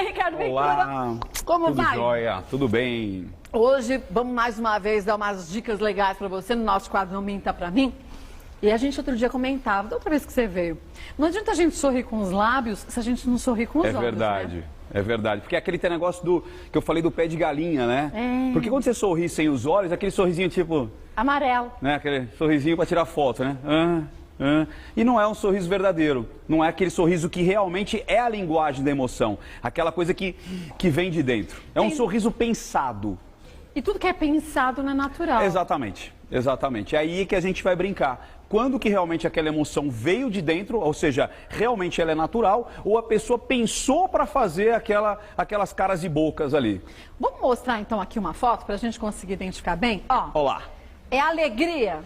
bem, Ricardo Ventura? Olá, Como tudo vai? jóia, tudo bem. Hoje vamos mais uma vez dar umas dicas legais para você no nosso quadro Não Minta Pra Mim. E a gente outro dia comentava, da outra vez que você veio, não adianta a gente sorrir com os lábios se a gente não sorrir com os olhos, Verdade, né? é verdade. Porque é aquele negócio que eu falei do pé de galinha, né? Porque quando você sorri sem os olhos, aquele sorrisinho tipo, Amarelo. né? Aquele sorrisinho para tirar foto, né? E não é um sorriso verdadeiro, não é aquele sorriso que realmente é a linguagem da emoção, aquela coisa que vem de dentro. É um sorriso pensado. E tudo que é pensado não é natural. Exatamente, exatamente. É aí que a gente vai brincar. Quando que realmente aquela emoção veio de dentro, ou seja, realmente ela é natural, ou a pessoa pensou para fazer aquelas caras e bocas ali. Vamos mostrar então aqui uma foto para a gente conseguir identificar bem? Ó, Olá. é alegria.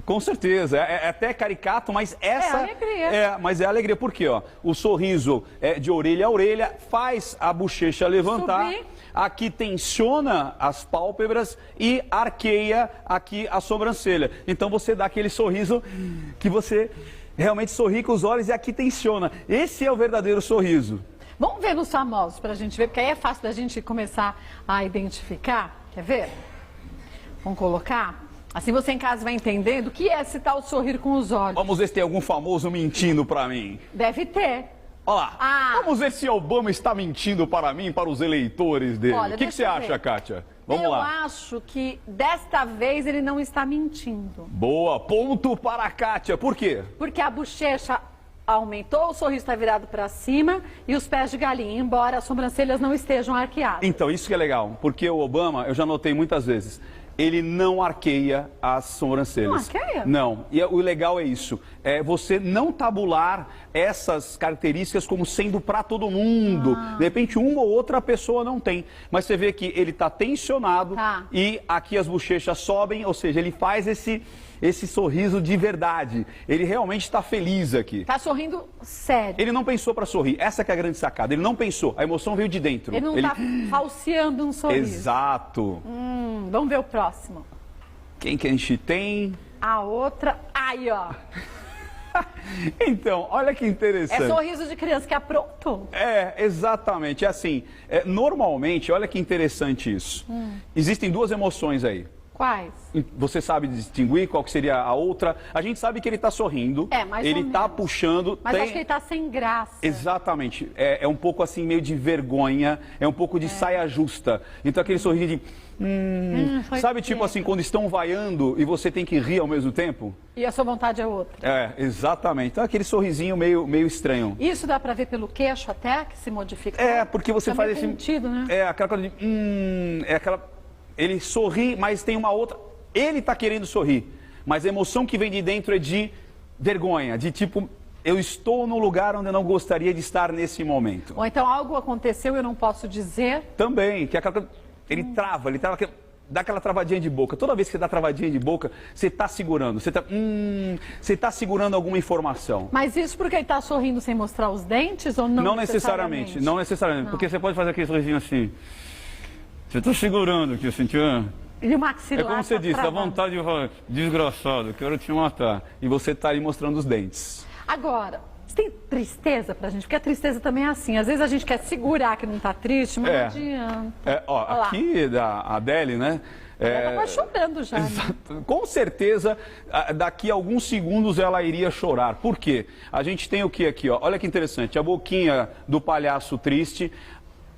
Com certeza, é até caricato, mas essa alegria. Mas é alegria, porque ó, o sorriso de orelha a orelha faz a bochecha levantar, subir. Aqui tensiona as pálpebras e arqueia aqui a sobrancelha. Então você dá aquele sorriso que você realmente sorri com os olhos e aqui tensiona. Esse é o verdadeiro sorriso. Vamos ver nos famosos para a gente ver, porque aí é fácil da gente começar a identificar. Quer ver? Vamos colocar? Assim você em casa vai entender do que é esse tal sorrir com os olhos. Vamos ver se tem algum famoso mentindo para mim. Deve ter. Olha lá, vamos ver se Obama está mentindo para mim, para os eleitores dele. Olha, o que você deixa eu acha, ver. Kátia? Vamos Eu lá. acho que desta vez ele não está mentindo. Boa, ponto para a Kátia. Por quê? Porque a bochecha aumentou, o sorriso está virado para cima e os pés de galinha, embora as sobrancelhas não estejam arqueadas. Então, isso que é legal, porque o Obama, eu já notei muitas vezes, ele não arqueia as sobrancelhas. Não arqueia? Não. E o legal é isso, é você não tabular essas características como sendo para todo mundo. De repente, uma ou outra pessoa não tem. Mas você vê que ele está tensionado e aqui as bochechas sobem, ou seja, ele faz esse sorriso de verdade. Ele realmente está feliz aqui. Está sorrindo sério. Ele não pensou para sorrir. Essa que é a grande sacada. Ele não pensou. A emoção veio de dentro. Ele não está falseando um sorriso. Exato. Vamos ver o próximo. Quem que a gente tem? A outra. Aí, ó. Então, olha que interessante. É sorriso de criança que aprontou. Exatamente. É assim, normalmente, olha que interessante isso. Existem duas emoções aí. Quais? Você sabe distinguir qual que seria a outra? A gente sabe que ele está sorrindo. Mais ele ou está menos. Puxando. Mas acho que ele está sem graça. Exatamente. É um pouco assim, meio de vergonha, é um pouco de saia justa. Então aquele sorriso de... sabe, tipo assim, quando estão vaiando e você tem que rir ao mesmo tempo? E a sua vontade é outra. Exatamente. Então aquele sorrisinho meio estranho. Isso dá pra ver pelo queixo até, que se modifica? Porque você faz esse... sentido, né? Aquela coisa de... Ele sorri, mas tem uma outra... Ele tá querendo sorrir, mas a emoção que vem de dentro é de vergonha, de tipo... Eu estou no lugar onde eu não gostaria de estar nesse momento. Ou então algo aconteceu e eu não posso dizer. Também, que é aquela... Ele trava, dá aquela travadinha de boca. Toda vez que você dá travadinha de boca, você está segurando. Você tá segurando alguma informação. Mas isso porque ele está sorrindo sem mostrar os dentes ou não? Não necessariamente. Não necessariamente. Porque você pode fazer aquele sorrisinho assim. Você está segurando aqui, sentiu? E o maxilar. É como você disse, dá vontade de falar, desgraçado, quero te matar. E você está aí mostrando os dentes. Agora, você tem tristeza pra gente? Porque a tristeza também é assim. Às vezes a gente quer segurar que não está triste, mas não adianta. Aqui da Adele, né? Ela tá quase chorando já. Exato. Né? Com certeza, daqui a alguns segundos ela iria chorar. Por quê? A gente tem o que aqui, ó? Olha que interessante, a boquinha do palhaço triste.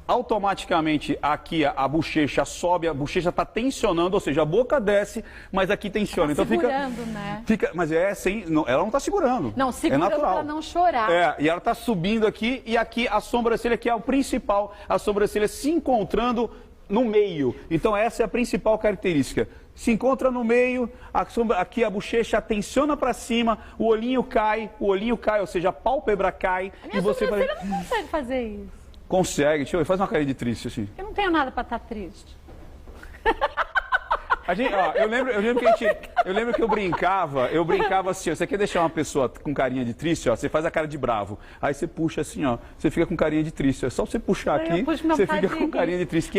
Automaticamente aqui a bochecha sobe, a bochecha está tensionando, ou seja, a boca desce, mas aqui tensiona. Tá então segurando, né? Mas ela não está segurando. Não, segurando para não chorar. E ela está subindo aqui e aqui a sobrancelha, que é o principal, a sobrancelha se encontrando no meio. Então essa é a principal característica. Se encontra no meio, aqui a bochecha tensiona para cima, o olhinho cai, ou seja, a pálpebra cai. A minha sobrancelha não consegue fazer isso. Consegue, deixa eu ver, faz uma carinha de triste assim. Eu não tenho nada para estar triste. Eu lembro que eu brincava assim, ó, você quer deixar uma pessoa com carinha de triste, ó, você faz a cara de bravo. Aí você puxa assim, ó, você fica com carinha de triste. É só você puxar aqui, você fica com carinha de triste,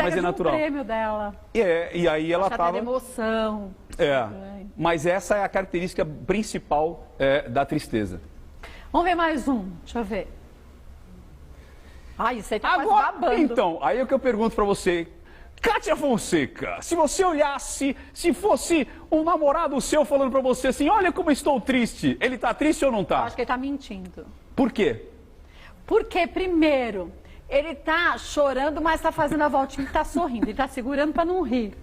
mas é natural. Prêmio dela. E aí ela tava... emoção. Mas essa é a característica principal da tristeza. Vamos ver mais um, deixa eu ver. Ai, isso aí tá quase babando. Então, aí é o que eu pergunto pra você. Kátia Fonseca, se você olhasse, se fosse um namorado seu falando pra você assim, olha como estou triste, ele tá triste ou não Eu tá? acho que ele tá mentindo. Por quê? Porque, primeiro, ele tá chorando, mas tá fazendo a voltinha e tá sorrindo. Ele tá segurando pra não rir.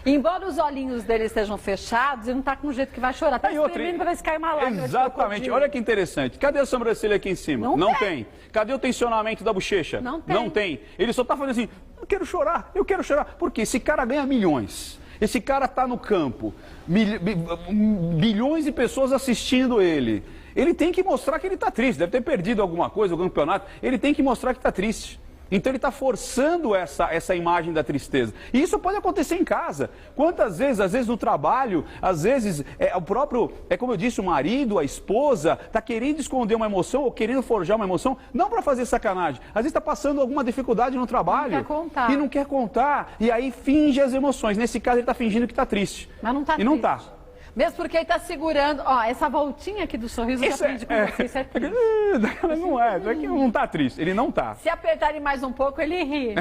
E embora os olhinhos dele estejam fechados, ele não tá com o jeito que vai chorar. Tá espremendo pra ver se cai uma lágrima. Exatamente. Olha que interessante. Cadê a sobrancelha aqui em cima? Não tem. Cadê o tensionamento da bochecha? Não tem. Não tem. Ele só tá fazendo assim, eu quero chorar, eu quero chorar. Por quê? Esse cara ganha milhões. Esse cara tá no campo. Bilhões de pessoas assistindo ele. Ele tem que mostrar que ele tá triste. Deve ter perdido alguma coisa, algum campeonato. Ele tem que mostrar que tá triste. Então ele está forçando essa imagem da tristeza. E isso pode acontecer em casa. Quantas vezes, às vezes no trabalho, às vezes o próprio, como eu disse, o marido, a esposa, está querendo esconder uma emoção ou querendo forjar uma emoção, não para fazer sacanagem. Às vezes está passando alguma dificuldade no trabalho. Não quer contar. E não quer contar. E aí finge as emoções. Nesse caso ele está fingindo que está triste. Mas não está triste. E não está. Mesmo porque ele está segurando, ó, essa voltinha aqui do sorriso eu aprendi com você, isso é triste. Não é, é que não está triste, ele não está. Se apertar ele mais um pouco, ele ri.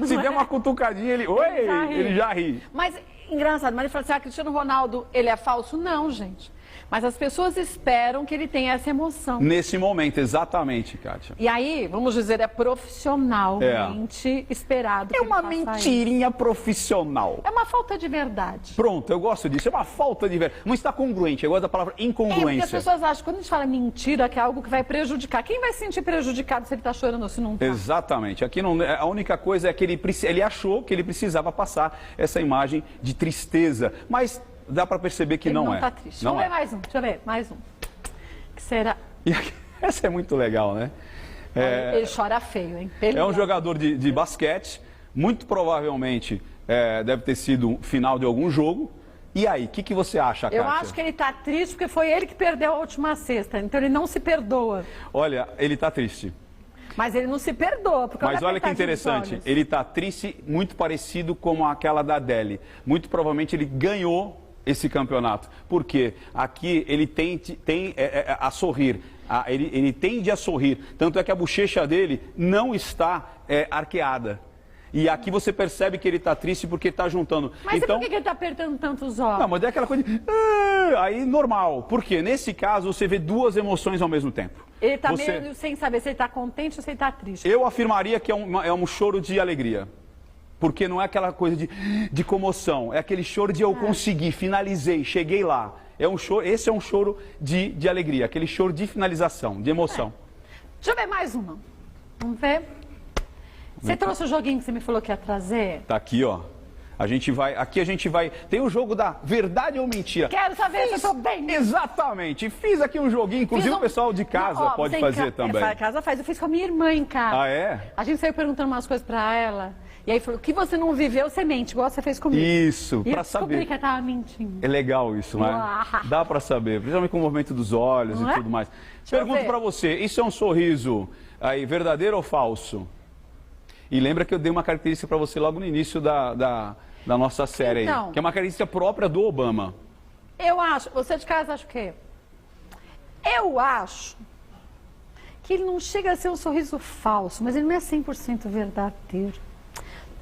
Se der uma cutucadinha, ele já ri. Mas, engraçado, mas ele falou assim, Cristiano Ronaldo, ele é falso? Não, gente. Mas as pessoas esperam que ele tenha essa emoção. Nesse momento, exatamente, Kátia. E aí, vamos dizer, é profissionalmente esperado. É uma mentirinha profissional. É uma falta de verdade. Pronto, eu gosto disso. É uma falta de verdade. Não está congruente. Eu gosto da palavra incongruência. Porque as pessoas acham que quando a gente fala mentira, que é algo que vai prejudicar. Quem vai se sentir prejudicado se ele está chorando ou se não está? Exatamente. Aqui não, a única coisa é que ele achou que ele precisava passar essa imagem de tristeza. Mas dá para perceber que ele não é. Tá triste. Não Vamos ver mais um. Deixa eu ver, mais um. Que será? E aqui, essa é muito legal, né? Ele chora feio, hein? É um jogador de basquete, muito provavelmente deve ter sido um final de algum jogo. E aí, o que você acha, Kátia? Eu acho que ele está triste porque foi ele que perdeu a última cesta, então ele não se perdoa. Olha, ele está triste. Mas ele não se perdoa. Porque Mas olha que interessante, ele está triste, muito parecido com aquela da Adele. Muito provavelmente ele ganhou esse campeonato. Porque aqui ele tende a sorrir. Ele tende a sorrir. Tanto é que a bochecha dele não está arqueada. E aqui você percebe que ele está triste porque está juntando. Mas então, por que ele está apertando tanto os olhos? Não, mas é aquela coisa de... aí normal. Porque nesse caso você vê duas emoções ao mesmo tempo. Ele está meio sem saber se ele está contente ou se ele está triste. Eu afirmaria que é um choro de alegria. Porque não é aquela coisa de comoção. É aquele choro de eu consegui, finalizei, cheguei lá. Esse é um choro de alegria. Aquele choro de finalização, de emoção. Deixa eu ver mais uma. Vamos ver. Você trouxe o joguinho que você me falou que ia trazer? Tá aqui, ó. Aqui a gente vai... Tem o jogo da verdade ou mentira. Quero saber se eu tô bem. Exatamente. Fiz aqui um joguinho, inclusive o pessoal de casa pode fazer também. Casa faz, eu fiz com a minha irmã em casa. Ah, é? A gente saiu perguntando umas coisas pra ela. E aí falou, o que você não viveu, você mente, igual você fez comigo. Isso, pra saber. E eu descobri que ela tava mentindo. É legal isso, né? Dá pra saber, principalmente com o movimento dos olhos e tudo mais. Pergunto pra você, isso é um sorriso aí verdadeiro ou falso? E lembra que eu dei uma característica para você logo no início da nossa série aí, que é uma característica própria do Obama. Eu acho, você de casa acha o quê? Eu acho que ele não chega a ser um sorriso falso, mas ele não é 100% verdadeiro.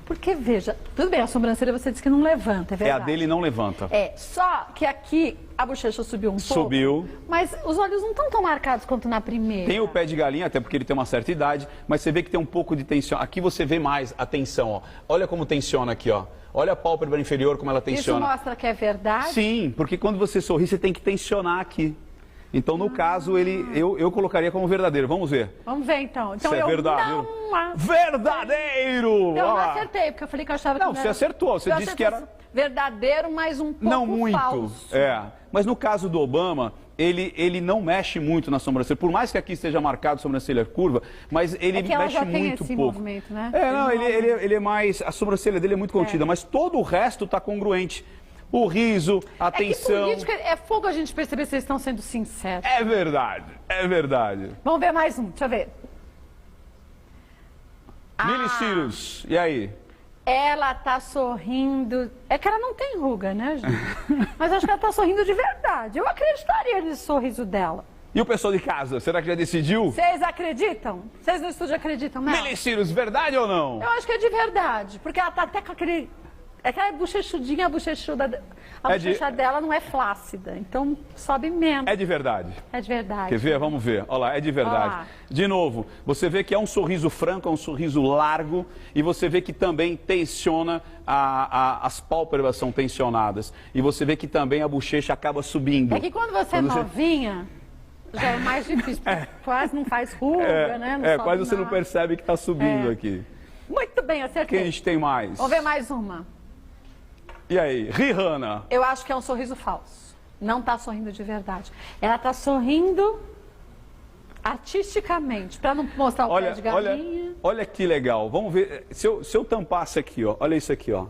Porque, veja, tudo bem, a sobrancelha você disse que não levanta, é verdade. A dele não levanta. Só que aqui a bochecha subiu um pouco. Subiu. Mas os olhos não estão tão marcados quanto na primeira. Tem o pé de galinha, até porque ele tem uma certa idade, mas você vê que tem um pouco de tensão. Aqui você vê mais a tensão, ó. Olha como tensiona aqui, ó. Olha a pálpebra inferior, como ela tensiona. Isso mostra que é verdade? Sim, porque quando você sorri, você tem que tensionar aqui. Então, no caso, eu colocaria como verdadeiro. Vamos ver. Vamos ver, então. Então, é verdadeiro. Verdadeiro! Eu não acertei, porque eu falei que eu achava que não, você acertou. Você disse que era... verdadeiro, mas um pouco não muito, falso. Mas no caso do Obama, ele não mexe muito na sobrancelha. Por mais que aqui esteja marcado a sobrancelha curva, mas ele mexe muito pouco. Movimento, né? Ele é mais... A sobrancelha dele é muito contida, mas todo o resto está congruente. O riso, a tensão... política é fogo a gente perceber se eles estão sendo sinceros. É verdade, é verdade. Vamos ver mais um, deixa eu ver. Miley Cyrus, e aí? Ela tá sorrindo... É que ela não tem ruga, né, gente? Mas acho que ela tá sorrindo de verdade. Eu acreditaria nesse sorriso dela. E o pessoal de casa, será que já decidiu? Vocês acreditam? Vocês no estúdio acreditam, Mel? Miley Cyrus, verdade ou não? Eu acho que é de verdade, porque ela tá até com aquele... Aquela bochechudinha, a bochechuda... A bochecha dela não é flácida, então sobe menos. É de verdade. É de verdade. Quer ver? Vamos ver. Olha lá, é de verdade. Olá. De novo, você vê que é um sorriso franco, é um sorriso largo, e você vê que também tensiona, as pálpebras são tensionadas. E você vê que também a bochecha acaba subindo. É que quando você é novinha... Já é mais difícil, quase não faz ruga, né? Não quase você não percebe que está subindo aqui. Muito bem, acertei. Quem a gente tem mais? Vamos ver mais uma. E aí, Rihanna? Eu acho que é um sorriso falso. Não está sorrindo de verdade. Ela está sorrindo artisticamente, para não mostrar o pé de galinha. Olha que legal. Vamos ver, se eu tampasse aqui, ó, olha isso aqui, ó.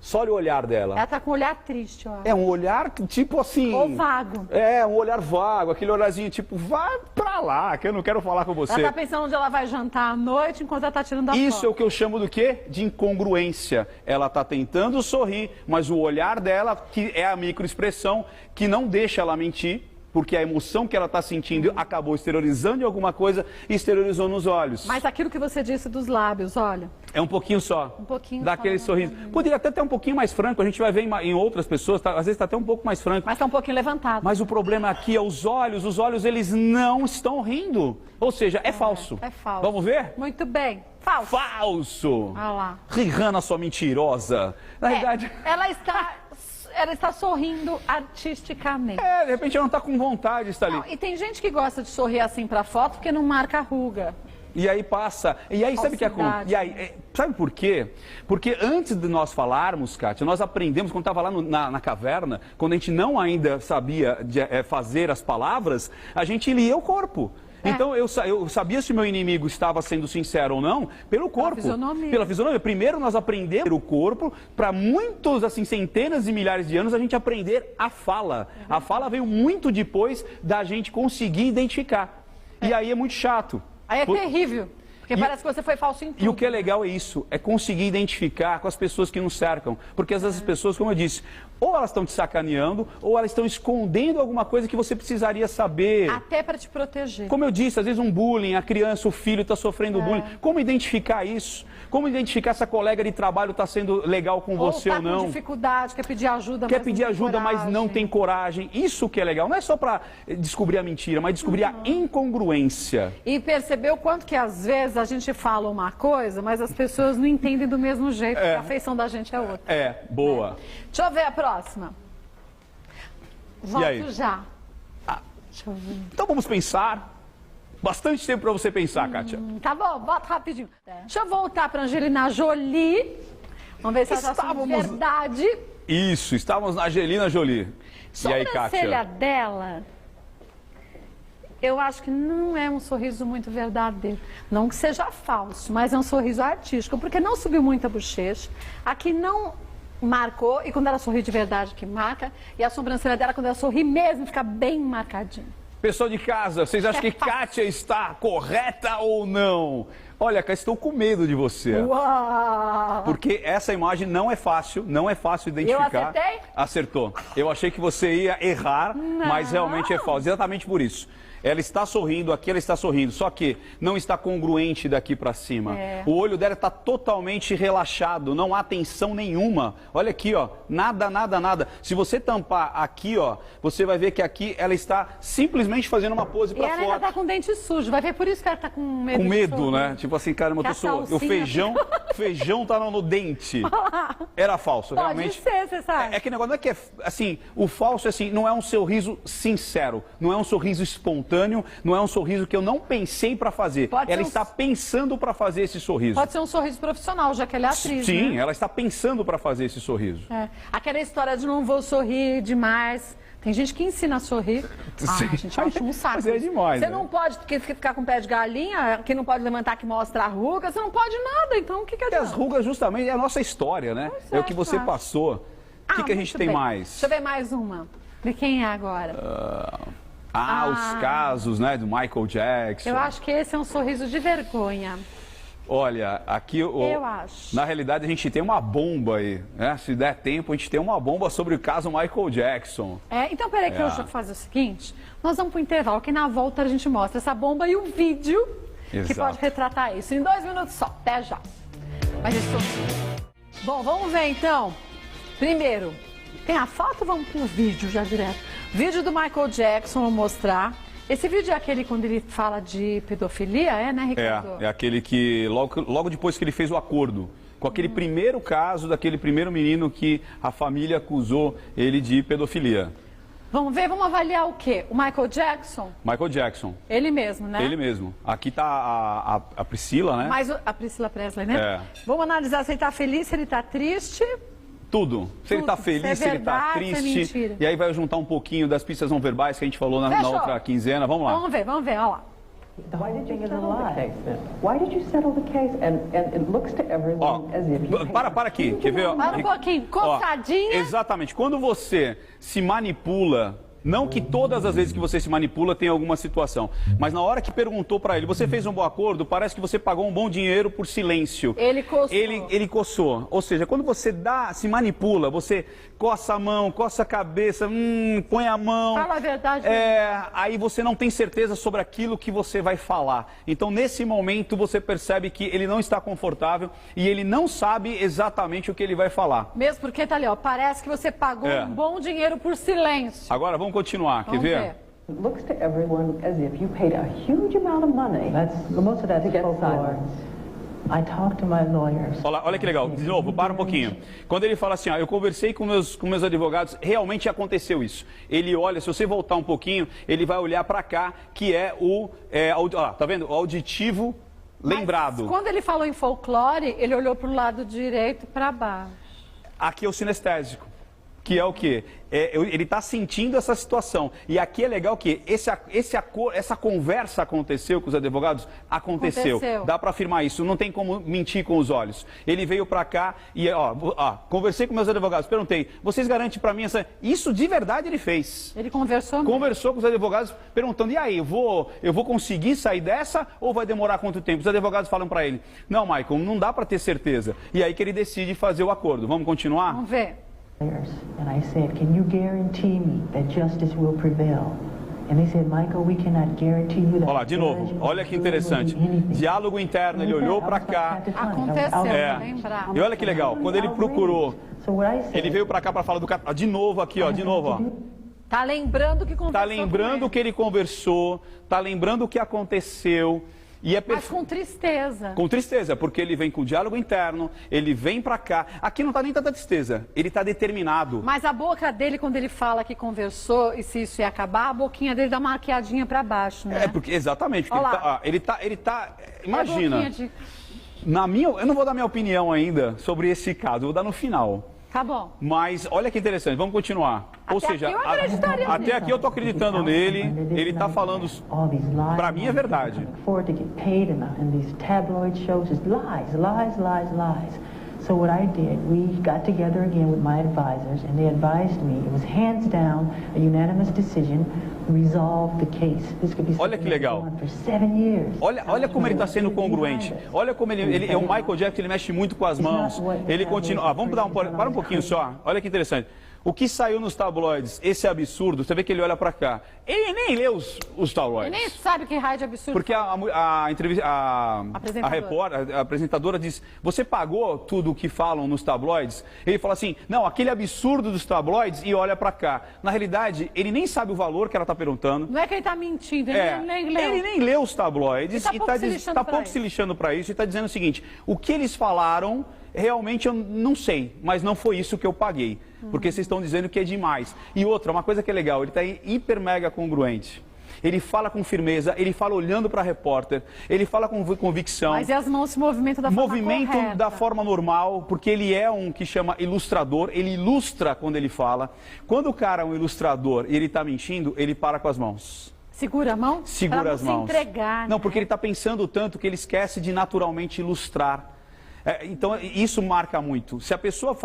Só olha o olhar dela. Ela tá com um olhar triste, ó. É um olhar tipo assim... Ou vago. É, um olhar vago, aquele olharzinho tipo, vai pra lá, que eu não quero falar com você. Ela tá pensando onde ela vai jantar à noite enquanto ela tá tirando a foto. Isso é o que eu chamo do quê? De incongruência. Ela tá tentando sorrir, mas o olhar dela, que é a microexpressão, que não deixa ela mentir, porque a emoção que ela está sentindo acabou exteriorizando em alguma coisa e exteriorizou nos olhos. Mas aquilo que você disse dos lábios, olha. É um pouquinho só. Um pouquinho dá aquele sorriso. Poderia até ter um pouquinho mais franco, a gente vai ver em outras pessoas, às vezes está até um pouco mais franco. Mas está um pouquinho levantado. Mas o problema aqui é os olhos eles não estão rindo. Ou seja, é falso. É falso. Vamos ver? Muito bem. Falso. Falso. Olha lá. Rihanna, sua mentirosa. Na verdade... Ela está sorrindo artisticamente. De repente ela não está com vontade de estar ali. Não, e tem gente que gosta de sorrir assim para foto porque não marca ruga. E aí passa. E aí sabe o que acontece? E aí, sabe por quê? Porque antes de nós falarmos, Kátia, nós aprendemos, quando estava lá na caverna, quando a gente não ainda sabia fazer as palavras, a gente lia o corpo. Então eu sabia se o meu inimigo estava sendo sincero ou não pelo corpo. Pela fisionomia. Primeiro nós aprendemos o corpo, para muitos, assim, centenas e milhares de anos, a gente aprender a fala. A fala veio muito depois da gente conseguir identificar. E aí é muito chato. Aí é terrível. Porque parece que você foi falso em tudo. E o que é legal é isso, é conseguir identificar com as pessoas que nos cercam. Porque essas pessoas, como eu disse, ou elas estão te sacaneando, ou elas estão escondendo alguma coisa que você precisaria saber. Até para te proteger. Como eu disse, às vezes um bullying, a criança, o filho está sofrendo bullying. Como identificar isso? Como identificar se a colega de trabalho está sendo legal com você ou não? Com dificuldade, quer pedir ajuda, quer pedir ajuda, mas não tem coragem. Isso que é legal. Não é só para descobrir a mentira, mas descobrir a incongruência. E perceber o quanto que às vezes a gente fala uma coisa, mas as pessoas não entendem do mesmo jeito, porque a afeição da gente é outra. Boa. Deixa eu ver a próxima. Volto já. Deixa eu ver. Então vamos pensar. Bastante tempo para você pensar, Kátia. Tá bom, bota rapidinho. Deixa eu voltar para Angelina Jolie. Vamos ver se ela está de verdade. Isso, estávamos na Angelina Jolie. E aí, Kátia? A sobrancelha dela, eu acho que não é um sorriso muito verdadeiro. Não que seja falso, mas é um sorriso artístico, porque não subiu muito a bochecha. Aqui não marcou, e quando ela sorri de verdade que marca, e a sobrancelha dela, quando ela sorri mesmo, fica bem marcadinha. Pessoal de casa, vocês acham que Kátia está correta ou não? Olha, Kátia, estou com medo de você. Uau! Porque essa imagem não é fácil identificar. Eu acertei? Acertou. Eu achei que você ia errar, mas realmente é falso. Exatamente por isso. Ela está sorrindo, aqui ela está sorrindo, só que não está congruente daqui para cima. O olho dela está totalmente relaxado, não há tensão nenhuma. Olha aqui, ó, nada, nada, nada. Se você tampar aqui, ó, você vai ver que aqui ela está simplesmente fazendo uma pose para fora. E ela ainda está com o dente sujo, vai ver por isso que ela está com medo. Com medo, né? Tipo assim, caramba, eu tô sujo. O feijão tá no dente. Era falso, Pode realmente. Pode ser, você sabe. É que negócio não é que é, assim, o falso, assim, não é um sorriso sincero, não é um sorriso espontâneo, não é um sorriso que eu não pensei para fazer. Ela está pensando para fazer esse sorriso. Pode ser um sorriso profissional, já que ela é atriz. Sim, né? Ela está pensando para fazer esse sorriso. Aquela história de não vou sorrir demais. Tem gente que ensina a sorrir. A gente acha um saco. Mas é demais. Você não pode ficar com pé de galinha, que não pode levantar que mostra a ruga, você não pode nada. Então o que adianta? E as rugas justamente é a nossa história, né? É o que você passou. O que a gente tem mais? Deixa eu ver mais uma. De quem é agora? Os casos, né, do Michael Jackson. Eu acho que esse é um sorriso de vergonha. Olha, aqui Eu acho. na realidade a gente tem uma bomba aí, né? Se der tempo, a gente tem uma bomba sobre o caso Michael Jackson. Então, peraí que eu já vou fazer o seguinte. Nós vamos pro intervalo, que na volta a gente mostra essa bomba e o vídeo que Exato. pode retratar isso. Em 2 minutos só. Até já. Mas Bom, vamos ver então. Primeiro, tem a foto? Vamos pro vídeo já direto. Vídeo do Michael Jackson, vou mostrar. Esse vídeo é aquele quando ele fala de pedofilia, né, Ricardo? É aquele que logo depois que ele fez o acordo com aquele primeiro caso daquele primeiro menino que a família acusou ele de pedofilia. Vamos ver, vamos avaliar o quê? O Michael Jackson? Michael Jackson. Ele mesmo, né? Ele mesmo. Aqui tá a Priscila, né? Mas a Priscila Presley, né? É. Vamos analisar se ele tá feliz, se ele tá triste. Tudo. Se ele tá feliz, se ele tá verdade, se é triste. mentira. E aí vai juntar um pouquinho das pistas não verbais que a gente falou na Fechou. outra quinzena. Vamos lá. Vamos ver, olha lá. Why did you settle the case then? Why did you settle the case? And it looks to everyone as if you Para aqui. Quer ver? Para um pouquinho. Coçadinha. Exatamente. Quando você se manipula, não que todas as vezes que você se manipula tem alguma situação, mas na hora que perguntou para ele, você fez um bom acordo, parece que você pagou um bom dinheiro por silêncio. Ele coçou. Ele coçou. Ou seja, quando você se manipula, você coça a mão, coça a cabeça, põe a mão. Fala a verdade. Aí você não tem certeza sobre aquilo que você vai falar. Então, nesse momento, você percebe que ele não está confortável e ele não sabe exatamente o que ele vai falar. Mesmo porque tá ali, ó, parece que você pagou um bom dinheiro por silêncio. Agora, vamos continuar. Quer ver? It looks to everyone as if you paid a huge amount of money. Most of that's to get silence. I talked to my lawyers. Olha que legal. De novo, para um pouquinho. Quando ele fala assim, eu conversei com meus advogados, realmente aconteceu isso. Ele olha, se você voltar um pouquinho, ele vai olhar para cá, que é tá vendo? O auditivo lembrado. Mas quando ele falou em folclore, ele olhou para o lado direito para baixo. Aqui é o sinestésico. Que é o quê? Ele está sentindo essa situação. E aqui é legal que essa conversa aconteceu com os advogados? Aconteceu. Dá para afirmar isso. Não tem como mentir com os olhos. Ele veio para cá e, conversei com meus advogados. Perguntei, vocês garantem para mim essa... Isso de verdade ele fez. Ele conversou mesmo. Conversou com os advogados perguntando, e aí, eu vou conseguir sair dessa ou vai demorar quanto tempo? Os advogados falam para ele, não, Michael, não dá para ter certeza. E aí que ele decide fazer o acordo. Vamos continuar? Vamos ver. And I said, can you guarantee me that justice will prevail? And they said, Michael, we cannot guarantee you that. Olha lá, de novo, olha que interessante. Diálogo interno, ele olhou para cá. Aconteceu, lembrar. E olha que legal, quando ele procurou, ele veio para cá para falar do caso. De novo aqui, de novo, Tá lembrando que conversou. Tá lembrando o que ele conversou, tá lembrando o que aconteceu. Mas com tristeza. Com tristeza, porque ele vem com diálogo interno, ele vem pra cá. Aqui não tá nem tanta tristeza, ele tá determinado. Mas a boca dele, quando ele fala que conversou e se isso ia acabar, a boquinha dele dá uma arqueadinha pra baixo, né? Exatamente, porque ele tá, imagina. Eu não vou dar minha opinião ainda sobre esse caso, eu vou dar no final. Tá bom. Mas olha que interessante, vamos continuar. Ou seja, até aqui eu tô acreditando nele, ele tá falando, pra mim é verdade. So what I did, we got together again with my advisors, and they advised me. It was hands down a unanimous decision. Resolve the case. This could be Olha que legal. for 7 years. Olha como ele está sendo congruente. Olha como ele é o Michael Jackson, ele mexe muito com as mãos. Ele continua. Vamos dar para um pouquinho só. Olha que interessante. O que saiu nos tabloides, esse absurdo, você vê que ele olha pra cá. Ele nem lê os tabloides. Ele nem sabe que raio de absurdo. Porque a apresentadora diz, você pagou tudo o que falam nos tabloides? Ele fala assim, não, aquele absurdo dos tabloides e olha pra cá. Na realidade, ele nem sabe o valor que ela tá perguntando. Não é que ele tá mentindo, ele nem leu. Ele nem leu os tabloides e tá pouco se lixando pra isso e tá dizendo o seguinte, o que eles falaram... Realmente eu não sei, mas não foi isso que eu paguei. Porque vocês estão dizendo que é demais. E outra, uma coisa que é legal, ele está hiper mega congruente. Ele fala com firmeza, ele fala olhando para a repórter, ele fala com convicção. Mas e as mãos se movimentam da forma correta. Da forma normal, porque ele é um que chama ilustrador, ele ilustra quando ele fala. Quando o cara é um ilustrador e ele está mentindo, ele para com as mãos. Segura a mão? Segura as mãos. Se entregar, não, porque ele está pensando tanto que ele esquece de naturalmente ilustrar. Então, isso marca muito. Se a pessoa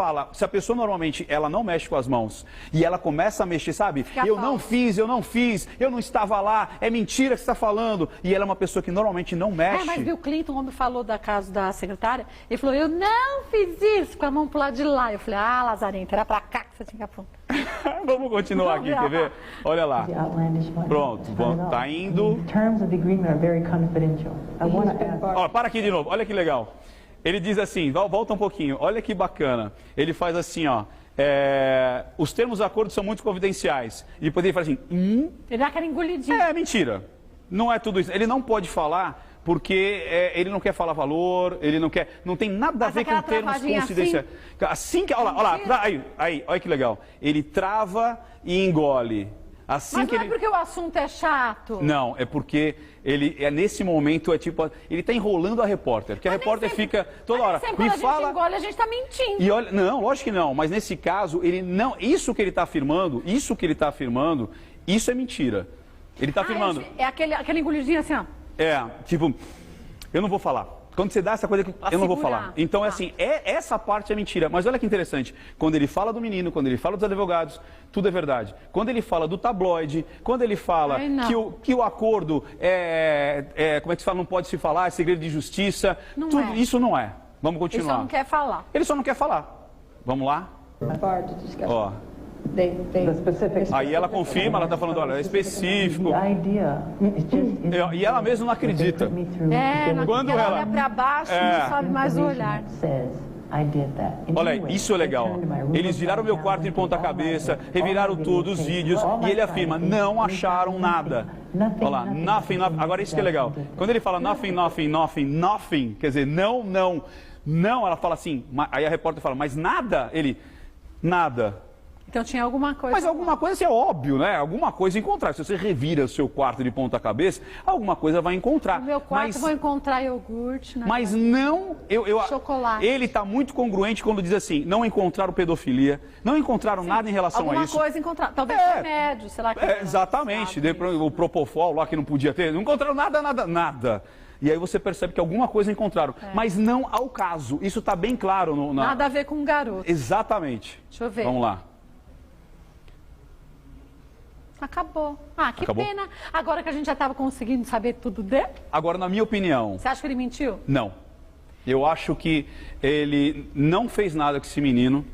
normalmente ela não mexe com as mãos e ela começa a mexer, sabe? Eu não fiz, eu não estava lá, é mentira que você está falando. E ela é uma pessoa que normalmente não mexe. Mas Bill Clinton, quando falou da caso da secretária, ele falou, eu não fiz isso, com a mão pro lado de lá. Eu falei, Lazarento, era pra cá que você tinha que apontar. Vamos continuar aqui, quer ver? Olha lá. Pronto, tá indo. Ó, para aqui de novo, olha que legal. Ele diz assim, volta um pouquinho, olha que bacana. Ele faz assim, ó. Os termos de acordo são muito confidenciais. E depois ele fala assim, Ele dá aquela engolidinha. É mentira. Não é tudo isso. Ele não pode falar porque ele não quer falar valor, ele não quer. Não tem nada a ver com termos confidenciais. Assim que. Olha lá, olha que legal. Ele trava e engole. Assim Mas que não é porque o assunto é chato? Não, é porque nesse momento, ele está enrolando a repórter, porque a repórter fica toda hora, me fala... engole, a gente está mentindo. E olha, não, lógico que não, mas nesse caso, ele não, isso que ele está afirmando, isso é mentira. Ele está afirmando. É aquele engolidinho assim, ó. Eu não vou falar. Quando você dá essa coisa que eu não vou falar. Então, essa parte é mentira. Mas olha que interessante. Quando ele fala do menino, quando ele fala dos advogados, tudo é verdade. Quando ele fala do tabloide, quando ele fala que o acordo como é que se fala, não pode se falar, é segredo de justiça, isso não é. Vamos continuar. Ele só não quer falar. Ele só não quer falar. Vamos lá? Ó. Aí ela confirma, ela está falando, olha, é específico. E ela mesma não acredita. Quando ela olha para baixo, não sabe mais o olhar. Olha, isso é legal. Eles viraram meu quarto de ponta cabeça, reviraram tudo, os vídeos, e ele afirma, não acharam nada. Olha lá, nothing. Agora isso que é legal. Quando ele fala nothing, quer dizer, não, ela fala assim, aí a repórter fala, mas nada? Ele, nada. Então tinha alguma coisa. Mas alguma coisa assim, é óbvio, né? Alguma coisa encontrar. Se você revira o seu quarto de ponta cabeça, alguma coisa vai encontrar. No meu quarto vou encontrar iogurte, né? Mas não... Chocolate. Ele está muito congruente quando diz assim, não encontraram pedofilia, não encontraram nada em relação a isso. Alguma coisa encontraram. Talvez remédio, sei lá. Exatamente. O Propofol lá que não podia ter. Não encontraram nada. E aí você percebe que alguma coisa encontraram. Mas não ao caso. Isso está bem claro. Nada a ver com um garoto. Exatamente. Deixa eu ver. Vamos lá. Acabou. Que pena. Agora que a gente já estava conseguindo saber tudo dele. Agora, na minha opinião... Você acha que ele mentiu? Não. Eu acho que ele não fez nada com esse menino.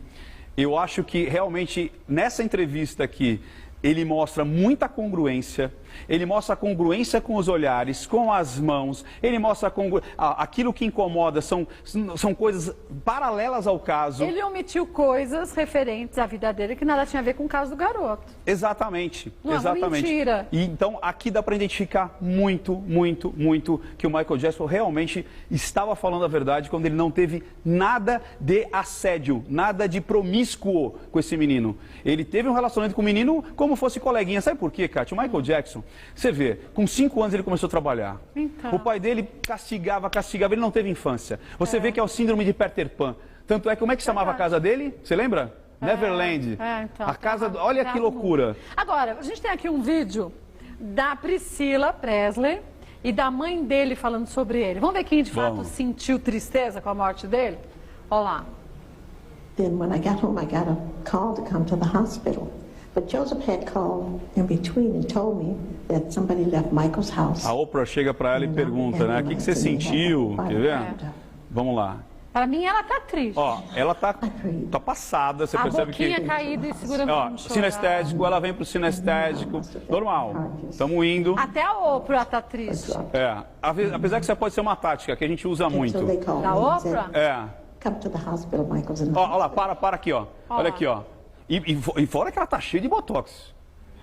Eu acho que, realmente, nessa entrevista aqui, ele mostra muita congruência. Ele mostra congruência com os olhares, com as mãos. Ele mostra aquilo que incomoda são coisas paralelas ao caso. Ele omitiu coisas referentes à vida dele que nada tinha a ver com o caso do garoto. Exatamente. Não, exatamente. Mentira. E então aqui dá para identificar muito que o Michael Jackson realmente estava falando a verdade quando ele não teve nada de assédio, nada de promíscuo com esse menino. Ele teve um relacionamento com o menino como fosse coleguinha. Sabe por quê, Kátia? O Michael Jackson, você vê, com 5 anos ele começou a trabalhar. Então. O pai dele castigava, ele não teve infância. Você vê que é o síndrome de Peter Pan. Tanto é que, como é que chamava a casa dele? Você lembra? Neverland. Então, a casa, olha que loucura. Agora, a gente tem aqui um vídeo da Priscila Presley e da mãe dele falando sobre ele. Vamos ver quem de fato sentiu tristeza com a morte dele? Olha lá. Then when I got home, I got a call to come to the hospital. But Joseph had called in between and told me that somebody left Michael's house. A Oprah chega para ela e pergunta, né? O que você sentiu? Quer ver? Vamos lá. Para mim, ela tá triste. Ó, ela tá passada, você percebe que... A boquinha caída e segurando o sinestésico, ela vem pro sinestésico, normal. Estamos indo. Até a Oprah tá triste. Apesar que isso pode ser uma tática que a gente usa muito. Da Oprah? Come to the hospital, Michael's in the Olha lá, para aqui, ó. Olha aqui, ó. E fora que ela tá cheia de botox.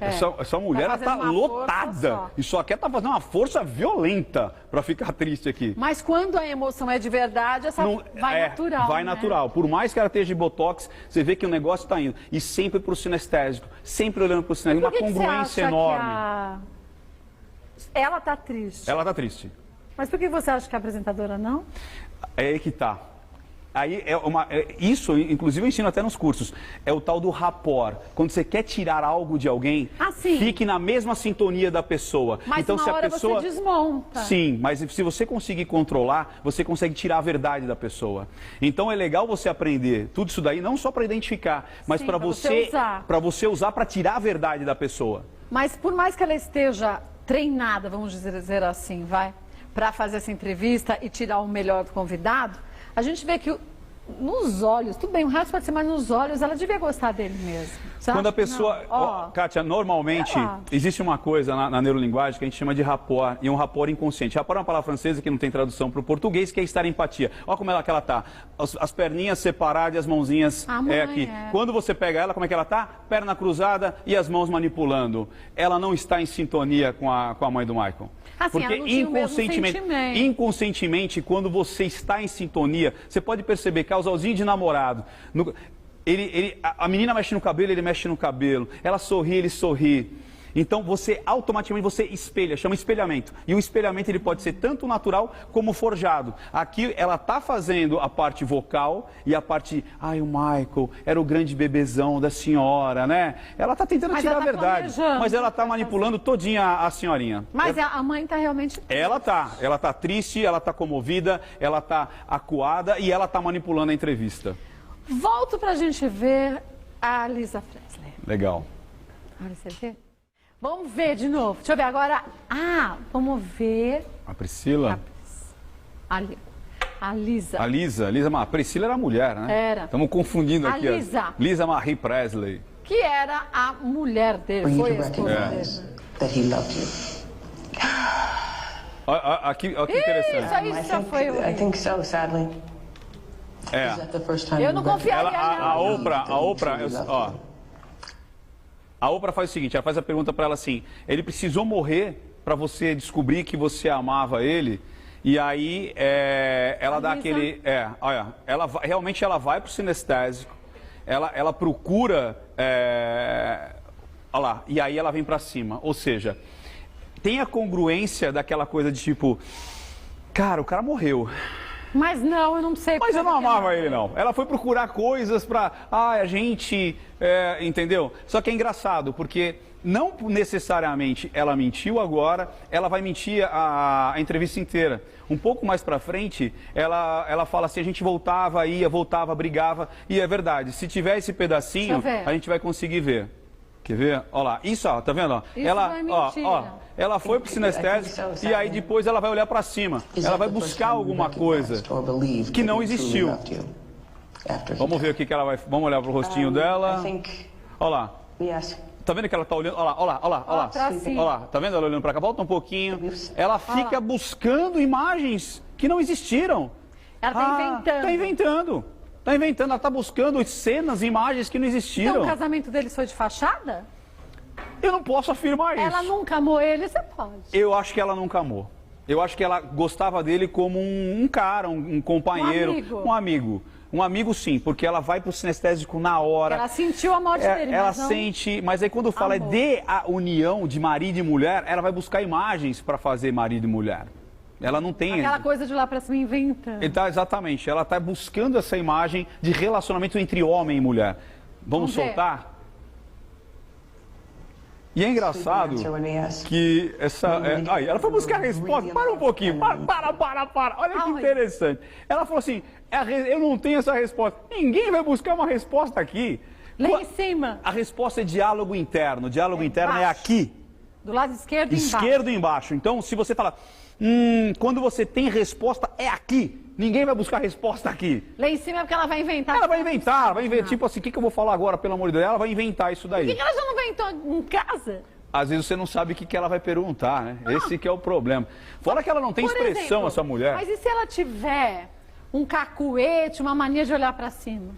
Essa mulher tá lotada. E só quer fazer uma força violenta para ficar triste aqui. Mas quando a emoção é de verdade, vai natural. Vai natural. Por mais que ela esteja de botox, você vê que o negócio está indo. E sempre pro sinestésico. Sempre olhando pro sinestésico. Uma congruência enorme. Ela tá triste. Ela tá triste. Mas por que você acha que a apresentadora não? É aí que tá. Aí isso, inclusive eu ensino até nos cursos, é o tal do rapport. Quando você quer tirar algo de alguém, fique na mesma sintonia da pessoa. Mas então, uma se a hora pessoa... você desmonta. Sim, mas se você conseguir controlar, você consegue tirar a verdade da pessoa. Então é legal você aprender tudo isso daí, não só para identificar, mas para você usar para tirar a verdade da pessoa. Mas por mais que ela esteja treinada, vamos dizer assim, para fazer essa entrevista e tirar o melhor do convidado, a gente vê que nos olhos, tudo bem, o resto pode ser, mas nos olhos ela devia gostar dele mesmo. Sabe? Quando a pessoa... Kátia, normalmente existe uma coisa na neurolinguagem que a gente chama de rapport, e um rapport inconsciente. Rapport é uma palavra francesa que não tem tradução para o português, que é estar em empatia. Olha como que ela tá. As perninhas separadas e as mãozinhas aqui. Quando você pega ela, como é que ela tá? Perna cruzada e as mãos manipulando. Ela não está em sintonia com a mãe do Michael. Assim, porque ela não tinha o mesmo sentimento. Inconscientemente, quando você está em sintonia, você pode perceber, casalzinho de namorado, a menina mexe no cabelo, ele mexe no cabelo, ela sorri, ele sorri. Então você automaticamente espelha, chama espelhamento. E o espelhamento ele pode ser tanto natural como forjado. Aqui ela está fazendo a parte vocal e a parte, o Michael era o grande bebezão da senhora, né? Ela está tentando tirar a verdade, mas ela está manipulando todinha a senhorinha. Mas a mãe está realmente... Ela está triste, ela está comovida, ela está acuada e ela está manipulando a entrevista. Volto para a gente ver a Lisa Presley. Legal. Olha, você vê? Vamos ver de novo. Deixa eu ver agora. Vamos ver. A Priscila? A Lisa. A Priscila era mulher, né? Era. Estamos confundindo aqui. Lisa Marie Presley. Que era a mulher dele. Foi a esposa dele. That he loved you. Olha que interessante. Isso já foi I think so, sadly. É. Is that the first time Eu não confiaria a Oprah faz o seguinte, ela faz a pergunta para ela assim, ele precisou morrer para você descobrir que você amava ele, e aí ela dá aquele, realmente ela vai pro sinestésico, ela procura, olha lá, e aí ela vem para cima, ou seja, tem a congruência daquela coisa de tipo, cara, o cara morreu. Mas não, eu não sei. Mas eu não amava ele, não. Ela foi procurar coisas pra... a gente... entendeu? Só que é engraçado, porque não necessariamente ela mentiu agora, ela vai mentir a entrevista inteira. Um pouco mais pra frente, ela fala assim, a gente voltava, brigava, e é verdade. Se tiver esse pedacinho, a gente vai conseguir ver. Quer ver? Olha lá. Isso, ó, tá vendo? Ó? Isso Ela foi pro sinestésico e aí depois ela vai olhar para cima. Ela vai buscar alguma coisa que não existiu. Vamos ver o que ela vai... Vamos olhar pro rostinho dela. Olha lá. Tá vendo que ela tá olhando? Olha lá. Olha lá. Tá vendo ela olhando para cá? Volta um pouquinho. Ela fica buscando imagens que não existiram. Ela tá inventando. Tá inventando, ela está buscando cenas, imagens que não existiram. Então o casamento deles foi de fachada? Eu não posso afirmar isso. Ela nunca amou ele, você pode. Eu acho que ela nunca amou. Eu acho que ela gostava dele como um cara, um companheiro, um amigo. Um amigo sim, porque ela vai pro sinestésico na hora. Ela sentiu a morte dele, ela sente, mas aí quando fala de a união de marido e mulher, ela vai buscar imagens para fazer marido e mulher. Ela não tem... Aquela coisa de lá pra cima inventando. Exatamente. Ela está buscando essa imagem de relacionamento entre homem e mulher. Vamos soltar? E é engraçado que essa... ela foi buscar a resposta. Para um pouquinho. Para. Olha que interessante. Ela falou assim, eu não tenho essa resposta. Ninguém vai buscar uma resposta aqui. Lá em cima. A resposta é diálogo interno. Diálogo interno é aqui. Do lado esquerdo e embaixo. Esquerdo e embaixo. Então, se você fala... quando você tem resposta, é aqui. Ninguém vai buscar resposta aqui. Lá em cima é porque ela vai inventar. Ela vai inventar, tipo assim, o que eu vou falar agora, pelo amor de Deus? Ela vai inventar isso daí. Por que ela já não inventou em casa? Às vezes você não sabe o que ela vai perguntar, né? Esse que é o problema. Fora que ela não tem expressão, essa mulher. Mas e se ela tiver um cacuete, uma mania de olhar pra cima?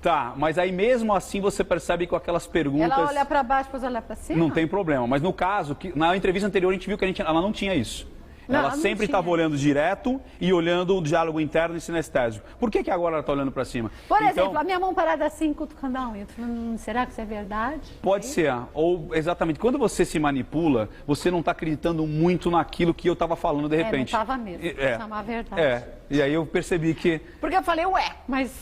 Tá, mas aí mesmo assim você percebe com aquelas perguntas... Ela olha pra baixo, depois olha pra cima? Não tem problema, mas no caso, na entrevista anterior a gente viu que ela não tinha isso. Ela não sempre tinha. estava olhando direto e olhando o diálogo interno e sinestésico. Por que agora ela está olhando para cima? Por Então, exemplo, a minha mão parada assim, cutucando a unha. Eu tô falando, será que isso é verdade? pode ser. Ou, exatamente, quando você se manipula, você não está acreditando muito naquilo que eu estava falando de repente. Não estava mesmo. Isso é uma verdade. E aí eu percebi que... Porque eu falei, ué, mas...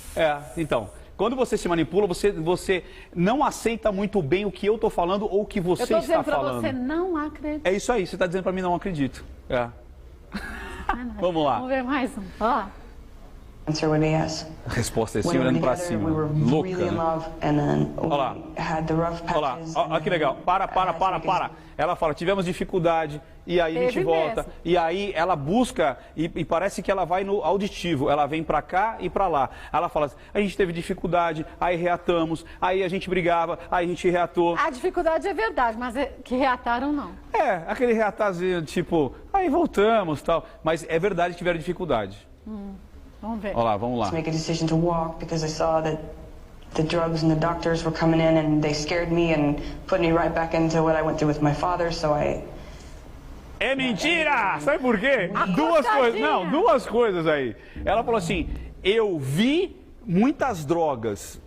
Então... Quando você se manipula, você não aceita muito bem o que eu estou falando ou o que você está falando. Eu estou dizendo para você não acreditar. É isso aí, você está dizendo para mim não acredito. Vamos lá. Vamos ver mais um. Ó. Answer with a yes. A resposta é sim, When we were olhando para together, cima. we were Louca, really in né? love, and then Olha lá. we had the rough Olha lá, patches. olha que legal. Para. Ela fala, tivemos dificuldade, e aí a gente Teve volta. mesmo. E aí ela busca, e parece que ela vai no auditivo. Ela vem pra cá e pra lá. Ela fala assim, a gente teve dificuldade, aí reatamos, aí a gente brigava, aí a gente reatou. A dificuldade é verdade, mas que reataram não. Aquele reatarzinho, tipo, aí voltamos tal. Mas é verdade que tiveram dificuldade. Vamos ver. Olha lá, vamos lá. To make a decision to walk because I saw that the drugs and the doctors were coming in and they scared me and put me right back into what I went through with my father, so I... É mentira! Sabe por quê? Acordadinha. Duas coisas aí. Ela falou assim, eu vi muitas drogas.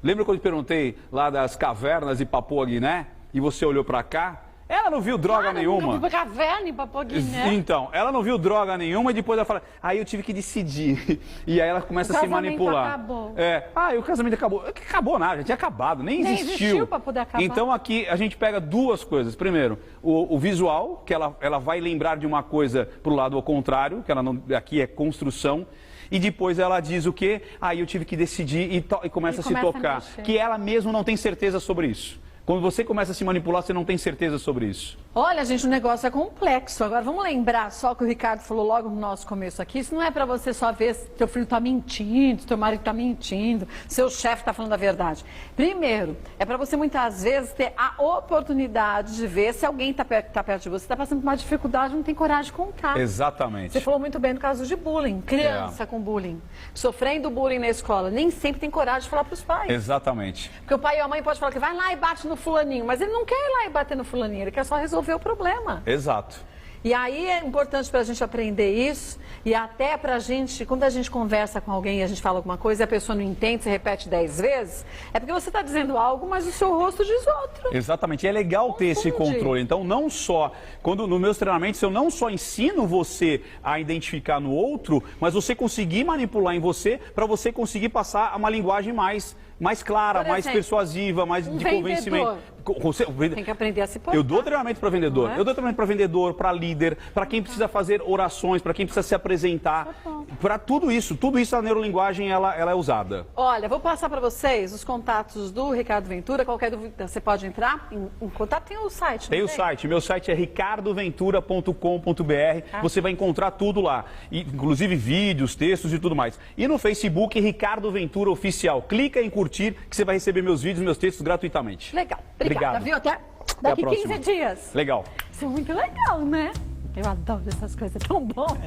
Lembra quando eu te perguntei lá das cavernas de Papua Guiné? E você olhou pra cá? Ela não viu droga nenhuma. Nunca fui pra caverna em Papua Guiné. Então, ela não viu droga nenhuma e depois ela fala, aí eu tive que decidir. E aí ela começa a se manipular. Acabou. E o casamento acabou. Acabou nada, já tinha acabado, nem existiu. Pra poder acabar. Então aqui a gente pega duas coisas. Primeiro, o visual, que ela vai lembrar de uma coisa pro lado ao contrário, que ela não, aqui é construção. E depois ela diz o quê? Aí eu tive que decidir e começa a se tocar. Que ela mesmo não tem certeza sobre isso. Quando você começa a se manipular, você não tem certeza sobre isso. Olha, gente, o negócio é complexo. Agora, vamos lembrar só que o Ricardo falou logo no nosso começo aqui. Isso não é para você só ver se teu filho está mentindo, se teu marido está mentindo, seu chefe está falando a verdade. Primeiro, é para você muitas vezes ter a oportunidade de ver se alguém está perto de você, está passando por uma dificuldade, não tem coragem de contar. Exatamente. Você falou muito bem no caso de bullying. Criança com bullying, sofrendo bullying na escola, nem sempre tem coragem de falar para os pais. Exatamente. Porque o pai e a mãe podem falar que vai lá e bate no fulaninho, mas ele não quer ir lá e bater no fulaninho, ele quer só resolver o problema. Exato. E aí é importante para a gente aprender isso e até para a gente, quando a gente conversa com alguém e a gente fala alguma coisa e a pessoa não entende, se repete 10 vezes, é porque você está dizendo algo, mas o seu rosto diz outro. Exatamente, é legal ter esse controle. Então, não só, quando nos meus treinamentos, eu não só ensino você a identificar no outro, mas você conseguir manipular em você para você conseguir passar uma linguagem mais clara, Por mais exemplo, persuasiva, mais de convencimento. Tem que aprender a se portar. Eu dou treinamento para vendedor, eu dou treinamento para vendedor, para líder, para quem precisa fazer orações, para quem precisa se apresentar, para tudo isso a neurolinguagem ela é usada. Olha, vou passar para vocês os contatos do Ricardo Ventura, qualquer dúvida você pode entrar em contato, tem o site. Tem o site, meu site é ricardoventura.com.br, você vai encontrar tudo lá, inclusive vídeos, textos e tudo mais. E no Facebook, Ricardo Ventura Oficial, clica em curtir que você vai receber meus vídeos, meus textos gratuitamente. Legal, obrigada, viu? Até daqui 15 dias. Legal. Isso é muito legal, né? Eu adoro essas coisas, é tão bom.